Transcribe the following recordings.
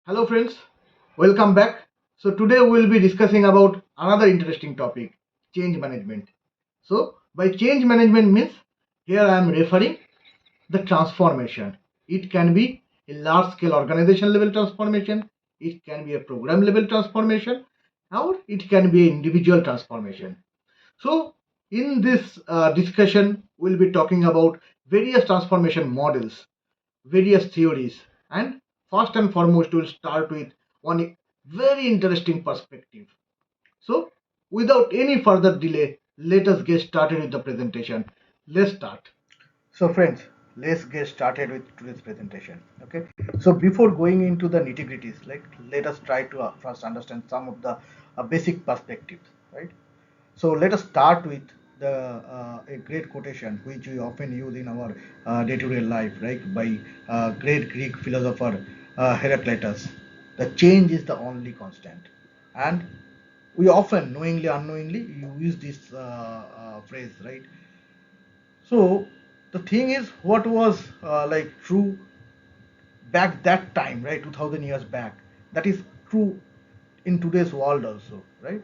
Hello friends, welcome back. So today we will be discussing about another interesting topic, change management. So by change management means here I am referring the transformation. It can be a large scale organization level transformation, it can be a program level transformation, or it can be an individual transformation. So in this discussion we'll be talking about various transformation models, various theories, and first and foremost we'll start with one very interesting perspective. So without any further delay, let us get started with the presentation. Let's start. So friends, let's get started with today's presentation. Okay, so before going into the nitty gritties, like let us try to first understand some of the basic perspectives, right? So let us start with the a great quotation which we often use in our day-to-day life, right? By great Greek philosopher Heraclitus. The change is the only constant, and we often, knowingly, unknowingly, use this phrase, right? So the thing is, what was like true back that time, right? 2000 years back, that is true in today's world also, right?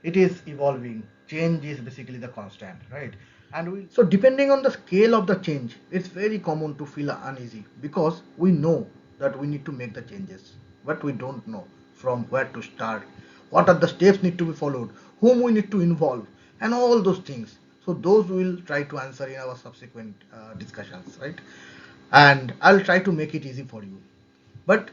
It is evolving. Change is basically the constant, right? And we, so depending on the scale of the change, it's very common to feel uneasy because we know that we need to make the changes, but we don't know from where to start, what are the steps need to be followed, whom we need to involve, and all those things. So those we will try to answer in our subsequent discussions, right? And I'll try to make it easy for you. But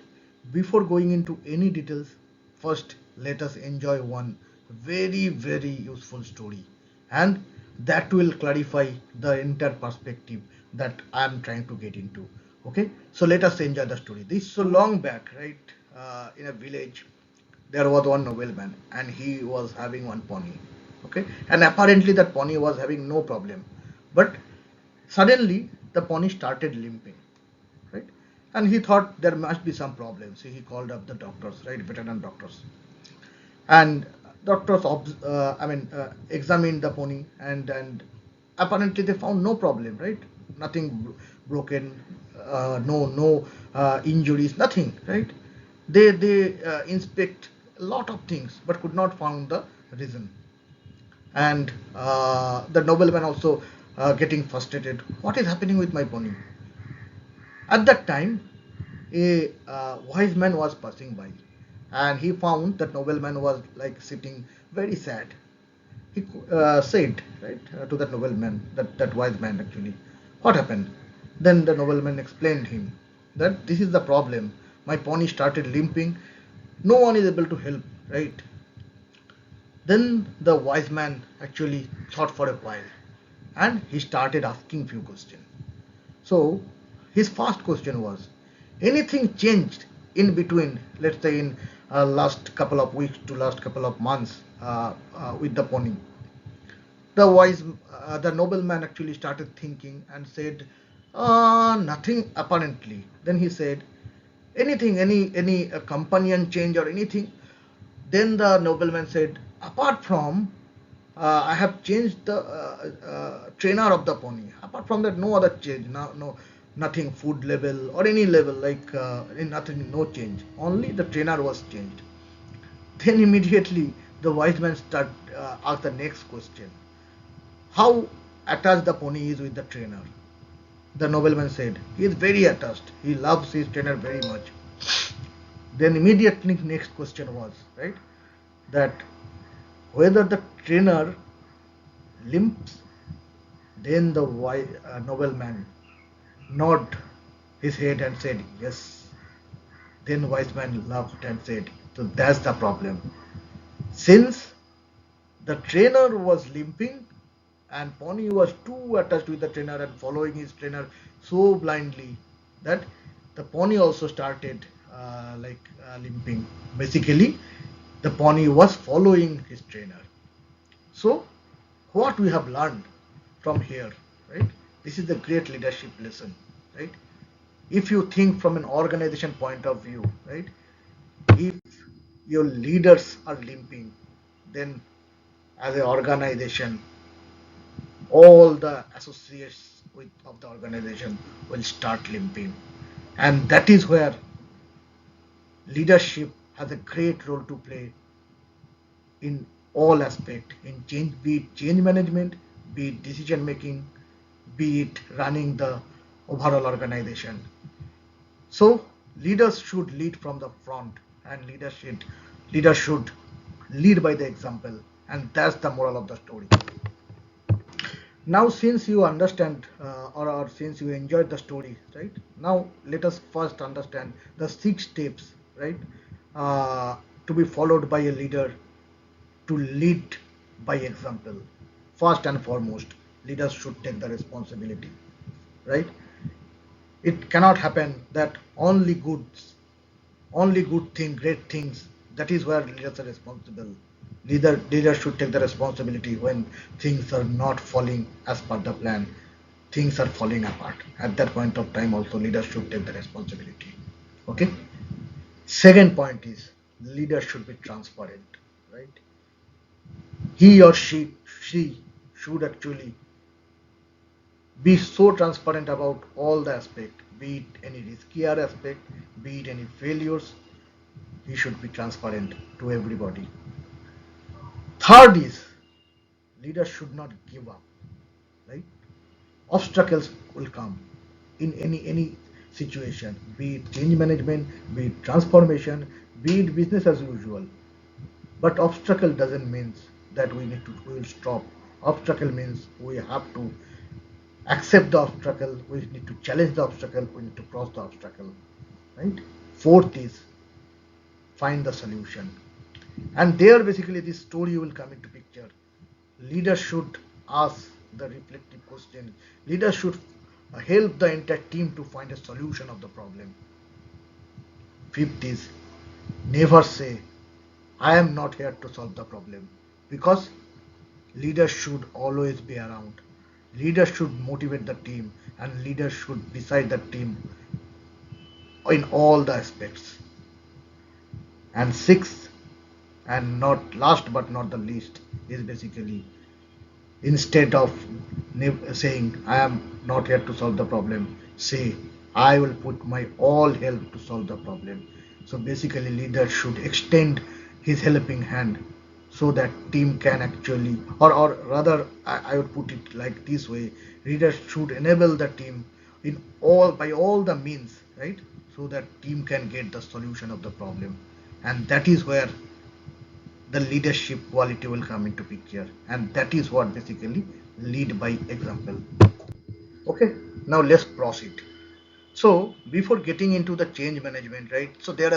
before going into any details, first let us enjoy one very useful story, and that will clarify the entire perspective that I am trying to get into. Okay, so let us enjoy the story. This is so long back, right? In a village, there was one nobleman, and he was having one pony. Okay, and apparently that pony was having no problem, but suddenly the pony started limping, right? And he thought there must be some problem. So he called up the doctors, right, veterinary doctors, and doctors, examined the pony, and apparently they found no problem, right? Nothing broken, no injuries, nothing, right? They inspect a lot of things, but could not find the reason. And the nobleman also getting frustrated. What is happening with my pony? At that time, a wise man was passing by, and he found that nobleman was like sitting very sad. He said, right, to that nobleman, that wise man actually, what happened? Then the nobleman explained him that this is the problem. My pony started limping. No one is able to help, right? Then the wise man actually thought for a while, and he started asking few questions. So his first question was, anything changed in between, let's say in last couple of weeks to last couple of months with the pony? The nobleman actually started thinking and said, nothing apparently. Then he said, anything, any companion change or anything? Then the nobleman said, apart from I have changed the trainer of the pony. Apart from that, no other change. No, nothing food level or any level like nothing, no change. Only the trainer was changed. Then immediately the wise man asked the next question: how attached the pony is with the trainer? The nobleman said, he is very attached. He loves his trainer very much. Then immediately next question was, right, that whether the trainer limps. Then the nobleman nodded his head and said, yes. Then wise man laughed and said, so that's the problem. Since the trainer was limping and pony was too attached with the trainer and following his trainer so blindly that the pony also started limping. Basically, the pony was following his trainer. So, what we have learned from here, right? This is the great leadership lesson, right? If you think from an organization point of view, right? If your leaders are limping, then as an organization, all the associates of the organization will start limping. And that is where Leadership has a great role to play in all aspect in change, be it change management, be it decision making, be it running the overall organization. So leaders should lead from the front, and leaders should lead by the example, and that's the moral of the story. Now, since you understand or since you enjoyed the story, right? Now, let us first understand the 6 steps, right? Uh, to be followed by a leader to lead by example. First and foremost, leaders should take the responsibility, right? It cannot happen that only good thing, great things. That is where leaders are responsible. Leaders should take the responsibility when things are not falling as per the plan. Things are falling apart. At that point of time, also leaders should take the responsibility. Okay. Second point is leaders should be transparent, right? He or she should actually be so transparent about all the aspect, be it any riskier aspect, be it any failures. He should be transparent to everybody. Third is leaders should not give up, right? Obstacles will come in any situation, be it change management, be it transformation, be it business as usual. But obstacle doesn't mean that we will stop. Obstacle means we have to accept the obstacle, we need to challenge the obstacle, we need to cross the obstacle, right? Fourth is find the solution. And there basically this story will come into picture. Leaders should ask the reflective question. Leaders should help the entire team to find a solution of the problem. Fifth is never say, I am not here to solve the problem, because leaders should always be around. Leaders should motivate the team, and leaders should beside the team in all the aspects. And sixth, and not last but not the least, is basically instead of saying I am not here to solve the problem, say I will put my all help to solve the problem. So basically leader should extend his helping hand so that team can actually, or rather I would put it like this way, leader should enable the team in all by all the means, right? So that team can get the solution of the problem. And that is where the leadership quality will come into picture, and that is what basically lead by example. Okay, now let's proceed. So before getting into the change management, right? So there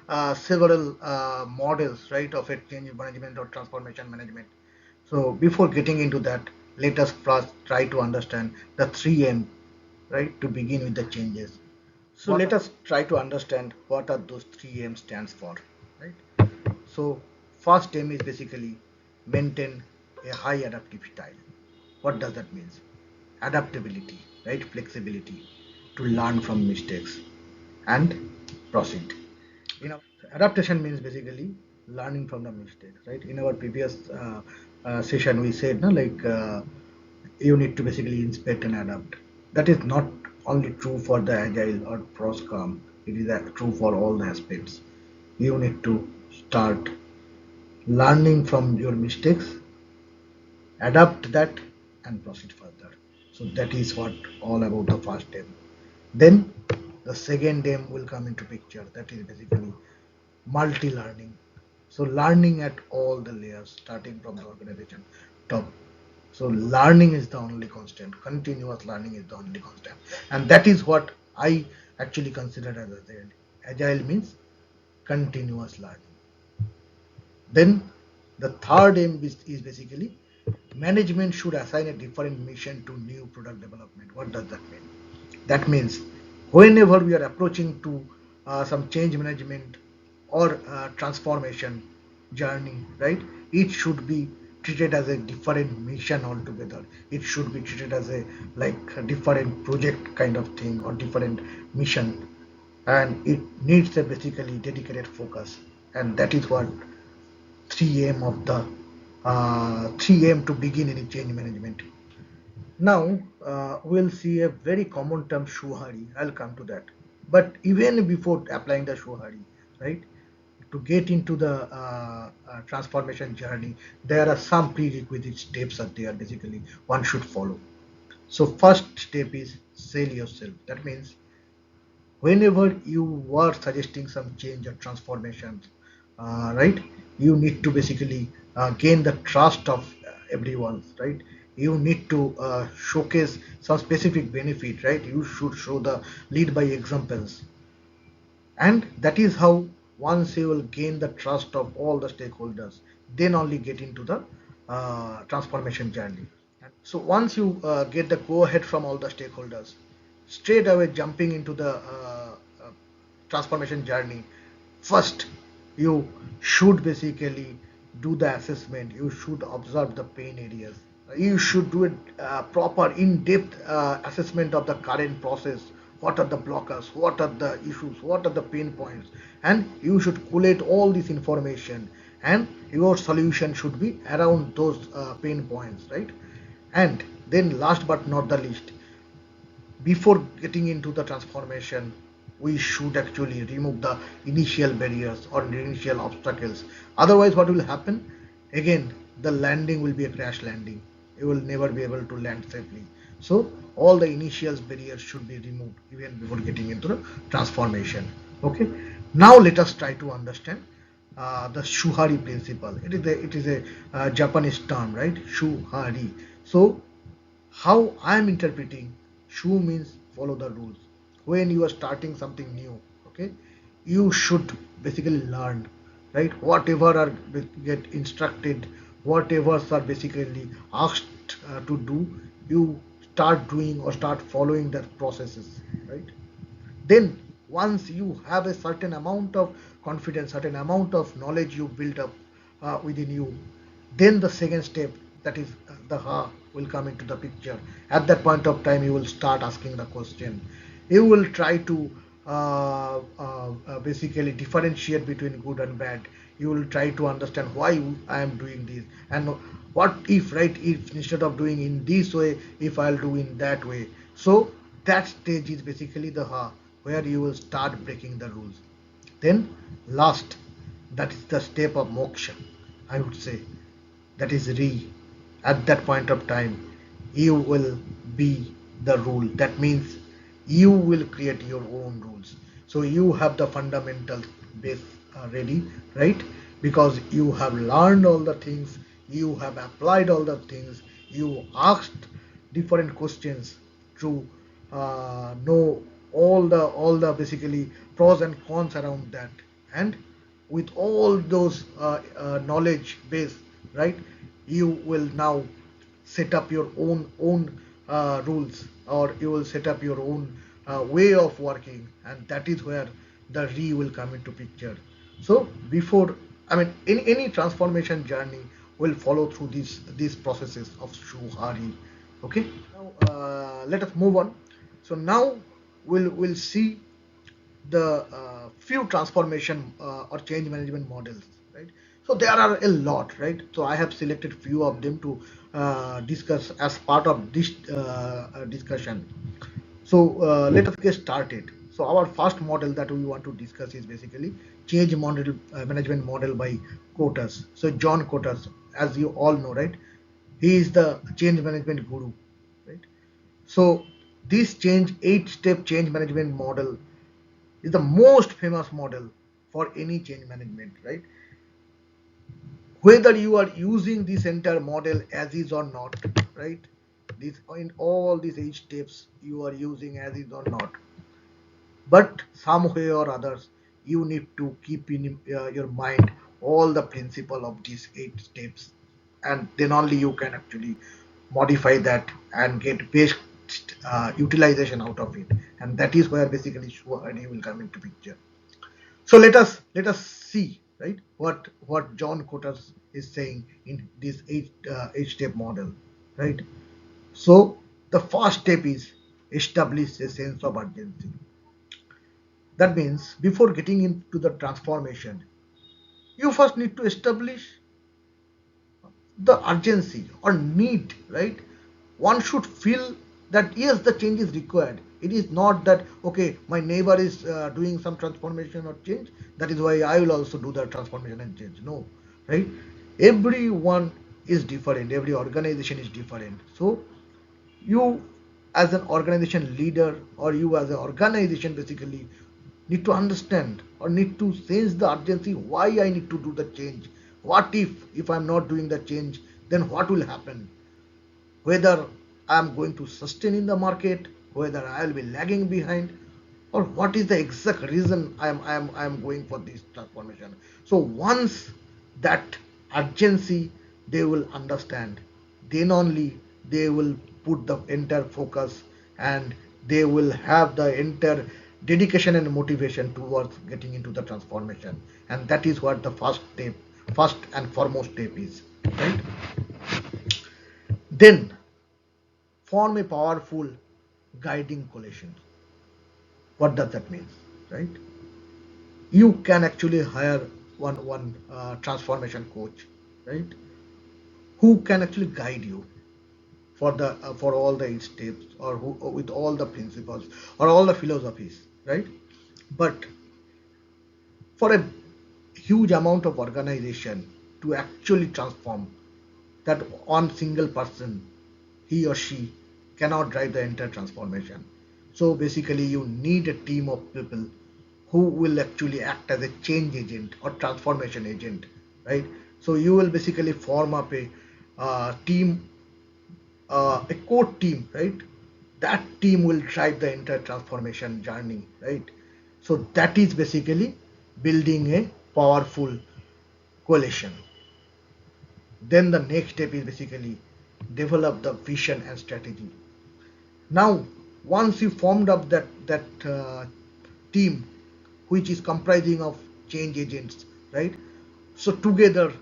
are several models, right, of a change management or transformation management. So before getting into that, let us first try to understand the 3M, right, to begin with the changes. So let us try to understand what are those 3M stands for, right? So first aim is basically maintain a high adaptive style. What does that mean? Adaptability, right? Flexibility to learn from mistakes and proceed. Adaptation means basically learning from the mistakes, right? In our previous session, we said, no, like you need to basically inspect and adapt. That is not only true for the agile or pro scrum. It is true for all the aspects. You need to start learning from your mistakes, adapt that, and proceed further. So that is what all about the first aim. Then the second aim will come into picture. That is basically multi-learning. So learning at all the layers, starting from the organization top. So learning is the only constant. Continuous learning is the only constant, and that is what I actually consider as agile. Agile means continuous learning. Then the third aim is basically management should assign a different mission to new product development. What does that mean? That means whenever we are approaching to some change management or transformation journey, right? It should be treated as a different mission altogether. It should be treated as a like a different project kind of thing or different mission, and it needs a basically dedicated focus, and that is what 3M of the 3M to begin any change management. Now we'll see a very common term shuhari. I'll come to that. But even before applying the shuhari, right? To get into the transformation journey, there are some prerequisite steps that they are basically one should follow. So first step is sell yourself. That means whenever you are suggesting some change or transformation, right, you need to basically gain the trust of everyone, right? You need to showcase some specific benefit, right? You should show the lead by examples, and that is how once you will gain the trust of all the stakeholders, then only get into the transformation journey. So once you get the go ahead from all the stakeholders, straight away jumping into the transformation journey, first you should basically do the assessment. You should observe the pain areas. You should do a proper in-depth assessment of the current process. What are the blockers? What are the issues? What are the pain points? And you should collate all this information, and your solution should be around those pain points, right? And then last but not the least, before getting into the transformation, we should actually remove the initial barriers or the initial obstacles. Otherwise, what will happen? Again, the landing will be a crash landing. You will never be able to land safely. So all the initial barriers should be removed even before getting into the transformation. Okay, now let us try to understand the shuhari principle. It is a Japanese term, right? Shuhari. So how I'm interpreting, shu means follow the rules. When you are starting something new, okay, you should basically learn, right? Whatever are get instructed, whatever are basically asked to do, you start doing or start following that processes, right? Then once you have a certain amount of confidence, certain amount of knowledge you build up within you, then the second step, that is the ha, will come into the picture. At that point of time, you will start asking the question. You will try to basically differentiate between good and bad. You will try to understand why I am doing this, and what if, right, if instead of doing in this way, if I'll do in that way. So that stage is basically the ha, where you will start breaking the rules. Then last, that is the step of moksha, I would say, that is re. At that point of time, you will be the rule. That means you will create your own rules. So you have the fundamental base ready, right? Because you have learned all the things, you have applied all the things, you asked different questions to know all the basically pros and cons around that. And with all those knowledge base, right, you will now set up your own rules, or you will set up your own way of working, and that is where the re will come into picture. So before, I mean, any transformation journey will follow through these processes of shuhari. Okay, now let us move on. So now we'll see the few transformation or change management models, right? So there are a lot, right? So I have selected few of them to discuss as part of this discussion. So let us get started. So our first model that we want to discuss is basically change model management model by Kotters. So John Kotters, as you all know, right, he is the change management guru, right? So this change 8-step change management model is the most famous model for any change management, right? Whether you are using this entire model as is or not, right? This, in all these 8 steps, you are using as is or not, but some way or others, you need to keep in your mind all the principle of these 8 steps, and then only you can actually modify that and get best utilization out of it. And that is where basically Shuhari will come into picture. So let us see, right, what John Cotters is saying in this 8 step model, right? So the first step is establish a sense of urgency. That means before getting into the transformation, you first need to establish the urgency or need, right? One should feel that yes, the change is required. It is not that okay, my neighbor is doing some transformation or change, that is why I will also do the transformation and change. No, right? Everyone is different, every organization is different. So you as an organization leader, or you as an organization basically need to understand or need to sense the urgency, why I need to do the change. What if I'm not doing the change, then what will happen, whether I'm going to sustain in the market, whether I'll be lagging behind, or what is the exact reason I'm going for this transformation. So once that urgency they will understand, then only they will put the entire focus, and they will have the entire dedication and motivation towards getting into the transformation. And that is what the first and foremost step is, right? Then form a powerful guiding coalition. What does that mean, right? You can actually hire one transformation coach, right, who can actually guide you for all the steps, or who with all the principles or all the philosophies, right? But for a huge amount of organization to actually transform, that one single person, he or she, cannot drive the entire transformation. So basically you need a team of people who will actually act as a change agent or transformation agent, right? So you will basically form up a team, a core team, right? That team will drive the entire transformation journey, right? So that is basically building a powerful coalition. Then the next step is basically develop the vision and strategy. Now, once you formed up that team, which is comprising of change agents, right? So together,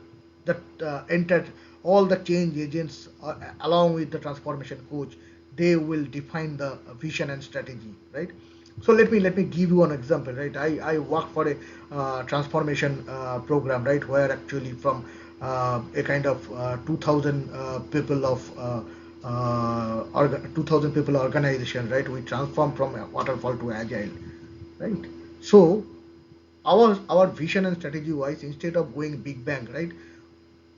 that entered all the change agents along with the transformation coach, they will define the vision and strategy, right? So let me give you an example, right? I work for a transformation program, right, where actually from a kind of 2000 people of 2000 people organization, right, we transform from a waterfall to agile, right? So our vision and strategy wise, instead of going big bang, right,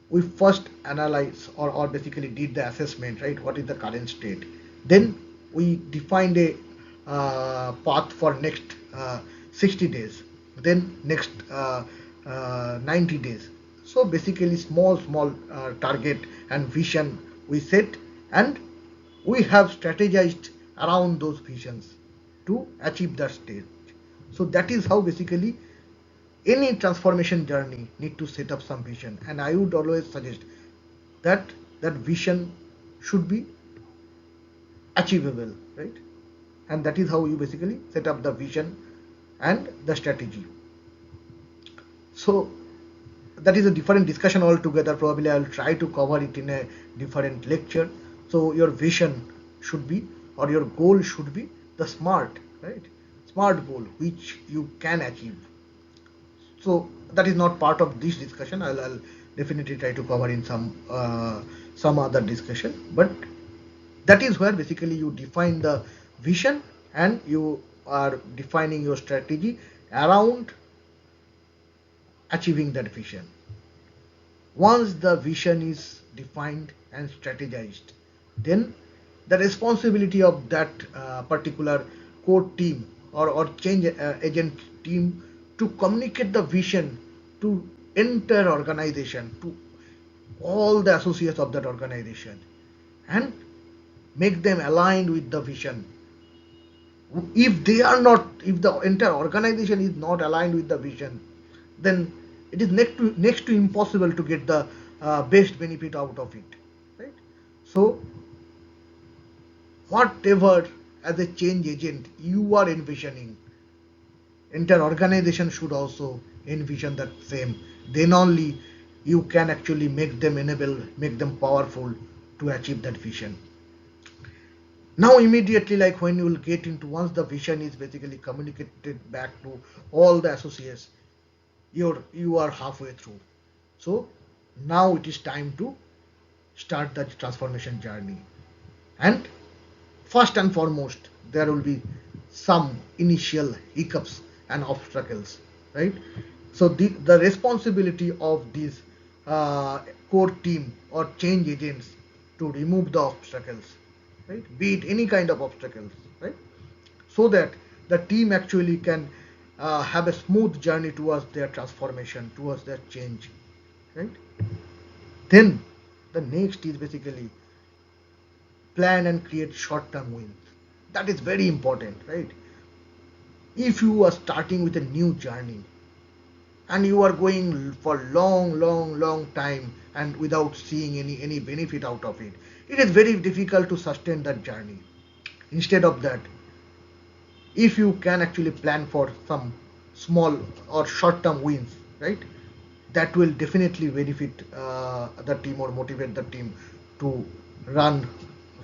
we first analyze, or basically did the assessment, right, what is the current state. Then we defined a path for next 60 days, then next 90 days. So basically small target and vision we set, and we have strategized around those visions to achieve that state. So that is how basically any transformation journey need to set up some vision, and I would always suggest that that vision should be achievable, right? And that is how you basically set up the vision and the strategy. So that is a different discussion altogether. Probably I'll try to cover it in a different lecture. So your vision should be, or your goal should be the smart, right? Smart goal which you can achieve. So that is not part of this discussion. I'll definitely try to cover in some other discussion. But that is where basically you define the vision, and you are defining your strategy around achieving that vision. Once the vision is defined and strategized, then the responsibility of that particular core team, or change agent team, to communicate the vision to entire organization, to all the associates of that organization, and make them aligned with the vision. If they are not, if the entire organization is not aligned with the vision, then it is next to impossible to get the best benefit out of it, right? So whatever as a change agent you are envisioning, entire organization should also envision that same. Then only you can actually make them enable, make them powerful to achieve that vision. Now immediately, like when you will get into, once the vision is basically communicated back to all the associates, you are halfway through. So now it is time to start the transformation journey. And First and foremost, there will be some initial hiccups and obstacles, right? So the responsibility of this uh, core team or change agents to remove the obstacles, right? Be it any kind of obstacles, right? So that the team actually can have a smooth journey towards their transformation, towards their change, right? Then the next is basically plan and create short-term wins. That is very important, right? If you are starting with a new journey and you are going for long time and without seeing any benefit out of it, it is very difficult to sustain that journey. Instead of that, if you can actually plan for some small or short-term wins, right? That will definitely benefit the team or motivate the team to run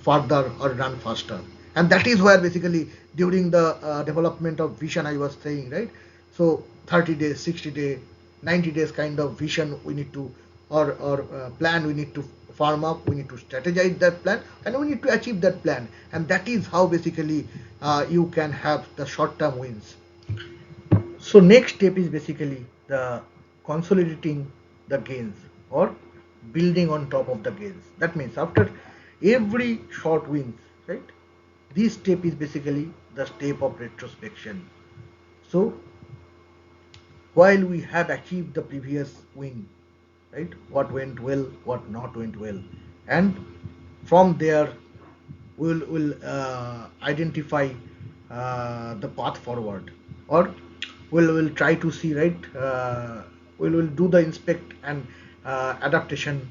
further or run faster. And that is where basically during the development of vision I was saying, right? So 30 days, 60 days, 90 days kind of vision we need to or plan we need to farm up, we need to strategize that plan and we need to achieve that plan. And that is how basically you can have the short term wins. So next step is basically the consolidating the gains or building on top of the gains. That means after every short wins, right? This step is basically the step of retrospection. So while we have achieved the previous win, right? What went well, what not went well, and from there we'll identify the path forward, or we'll try to see, right? We'll do the inspect and adaptation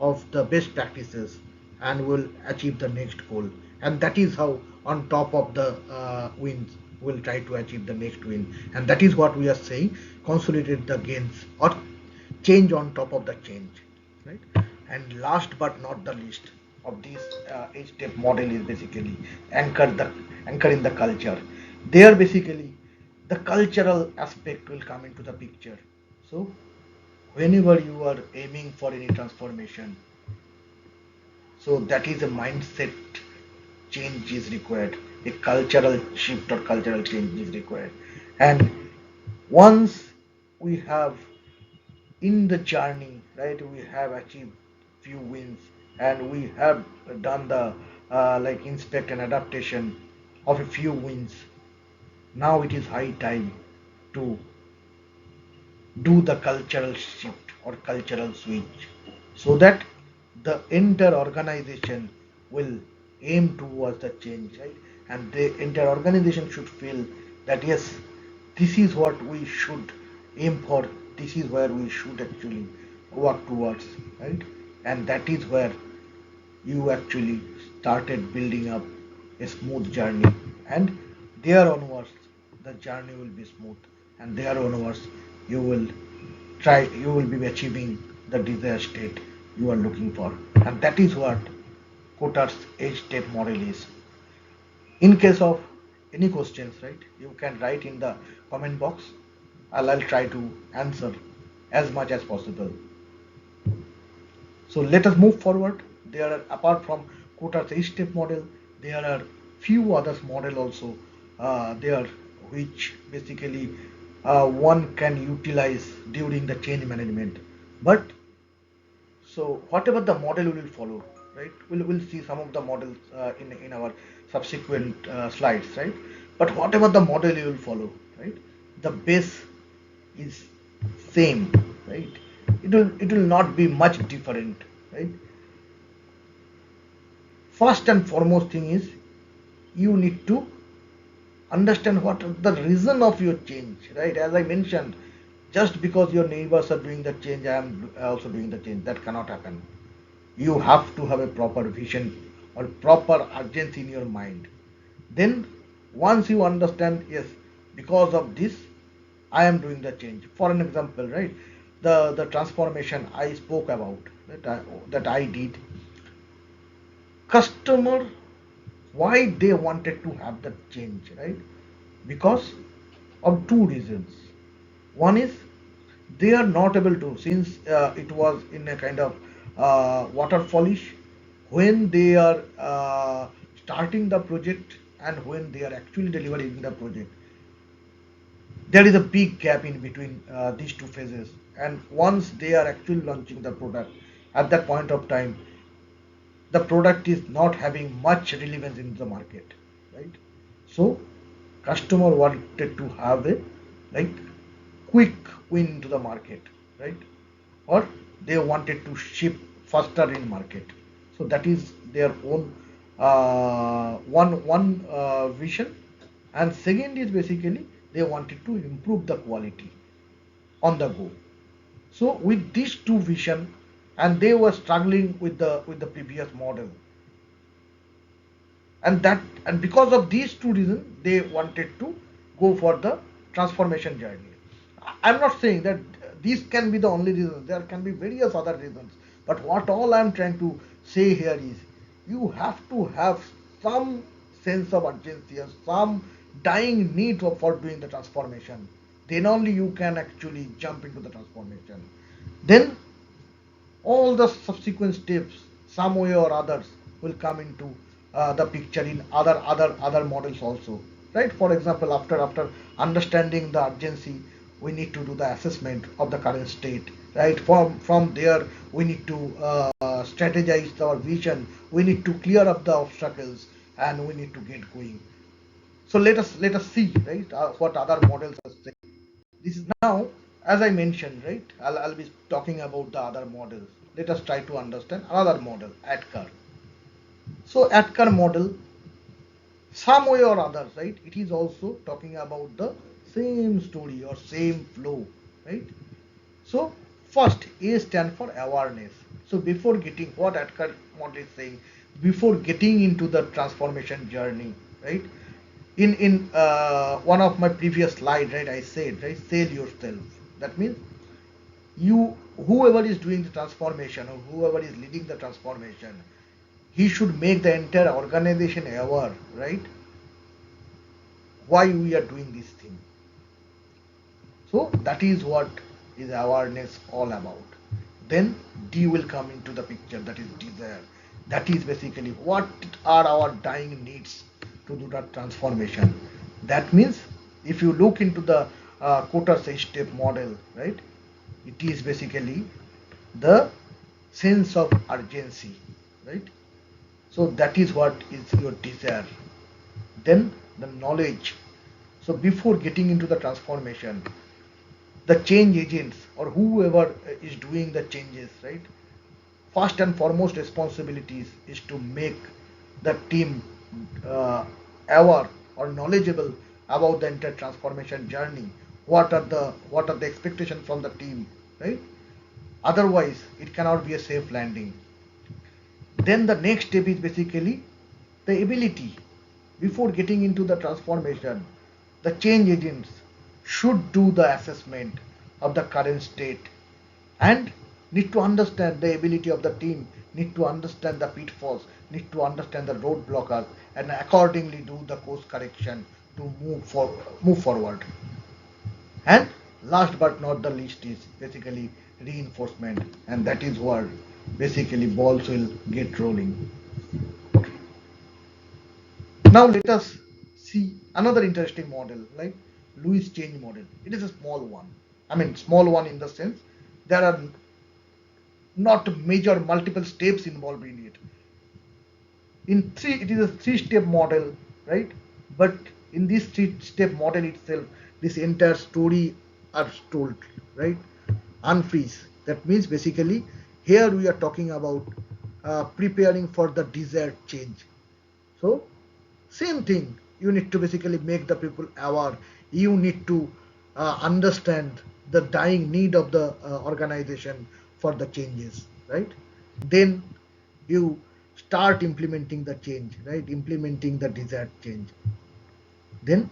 of the best practices and will achieve the next goal. And that is how on top of the wins we'll try to achieve the next win. And that is what we are saying, consolidate the gains or change on top of the change, right? And last but not the least of this eight step model is basically anchor in the culture. There basically the cultural aspect will come into the picture. So whenever you are aiming for any transformation, so that is a mindset change is required, a cultural shift or cultural change is required. And once we have in the journey, right, we have achieved few wins and we have done the like inspect and adaptation of a few wins. Now it is high time to do the cultural shift or cultural switch so that the entire organization will aim towards the change, right? And the entire organization should feel that yes, this is what we should aim for, this is where we should actually work towards, right? And that is where you actually started building up a smooth journey, and there onwards the journey will be smooth, and there onwards you will be achieving the desired state you are looking for. And that is what Kotter's 8 step model is. In case of any questions, right, you can write in the comment box. I'll try to answer as much as possible. So let us move forward. There are, apart from Kotter's 8 step model, there are few others model also there, which basically one can utilize during the change management. But so whatever the model we will follow, right? We'll see some of the models in our subsequent slides, right? But whatever the model you will follow, right? The base is same, right? It will not be much different, right? First and foremost thing is you need to understand what is the reason of your change, right? As I mentioned, just because your neighbors are doing the change, I am also doing the change. That cannot happen. You have to have a proper vision or proper urgency in your mind. Then once you understand, yes, because of this I am doing the change. For an example, right, the transformation I spoke about, that I did, customer, why they wanted to have that change, right? Because of two reasons. One is they are not able to, since it was in a kind of waterfallish, when they are starting the project and when they are actually delivering the project. There is a big gap in between these two phases, and once they are actually launching the product, at that point of time the product is not having much relevance in the market, right? So customer wanted to have a like quick win to the market, right? Or they wanted to ship faster in market. So that is their own one vision. And second is basically they wanted to improve the quality on the go. So with these two vision, and they were struggling with the previous model, and because of these two reasons they wanted to go for the transformation journey. I'm not saying that these can be the only reasons, there can be various other reasons, but what all I'm trying to say here is you have to have some sense of urgency or some dying need for doing the transformation. Then only you can actually jump into the transformation. Then all the subsequent steps some way or others will come into the picture in other models also, right? For example, after understanding the urgency, we need to do the assessment of the current state, right? From there we need to strategize our vision, we need to clear up the obstacles, and we need to get going. So let us see, right, what other models are saying. This is now, as I mentioned, right? I'll be talking about the other models. Let us try to understand another model, adkar. So adkar model, some way or other, right? It is also talking about the same story or same flow, right? So first, A stand for awareness. So before getting what adkar model is saying, before getting into the transformation journey, right? In one of my previous slide, right, I said, right, sell yourself. That means you, whoever is doing the transformation or whoever is leading the transformation, he should make the entire organization aware, right, why we are doing this thing. So that is what is awareness all about. Then D will come into the picture, that is desire. That is basically what are our dying needs to do that transformation. That means if you look into the kotter step model, right, it is basically the sense of urgency, right? So that is what is your desire. Then the knowledge. So before getting into the transformation, the change agents or whoever is doing the changes, right, first and foremost responsibilities is to make the team uh, aware or knowledgeable about the entire transformation journey. What are the expectations from the team, right? Otherwise it cannot be a safe landing. Then the next step is basically the ability. Before getting into the transformation, the change agents should do the assessment of the current state and need to understand the ability of the team, need to understand the pitfalls, need to understand the road blockers, and accordingly do the course correction to move forward. And last but not the least is basically reinforcement, and that is where basically balls will get rolling. Okay. Now let us see another interesting model like Lewis change model. It is a small one. I mean small one in the sense there are not major multiple steps involved in it. In three, it is a three-step model, right? But in this three-step model itself, this entire story are told, right? Unfreeze. That means basically here we are talking about preparing for the desired change. So same thing. You need to basically make the people aware. You need to understand the dying need of the organization for the changes, right? Then you start implementing the change, right? Implementing the desired change. Then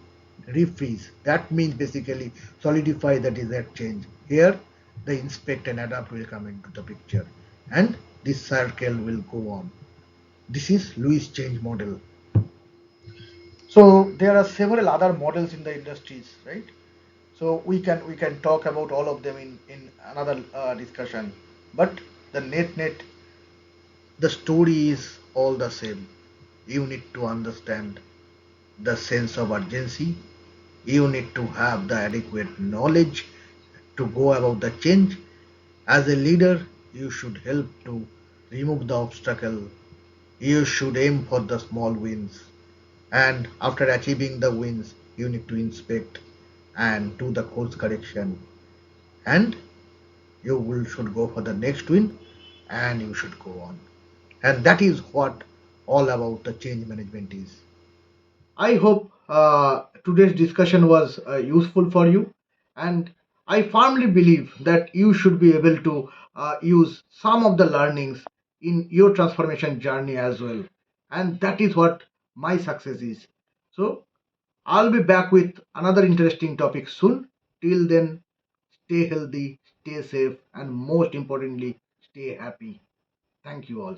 refreeze. That means basically solidify the desired change. Here the inspect and adapt will come into the picture, and this circle will go on. This is Lewis change model. So there are several other models in the industries, right? So we can talk about all of them in another discussion. But the net, the story is all the same. you need to understand the sense of urgency. You need to have the adequate knowledge to go about the change. As a leader, you should help to remove the obstacle. You should aim for the small wins. And after achieving the wins, you need to inspect and do the course correction. And you will should go for the next win and you should go on. And that is what all about the change management is. I hope today's discussion was useful for you, and I firmly believe that you should be able to use some of the learnings in your transformation journey as well. And that is what my success is. So, I'll be back with another interesting topic soon. Till then, stay healthy, stay safe, and most importantly, stay happy. Thank you all.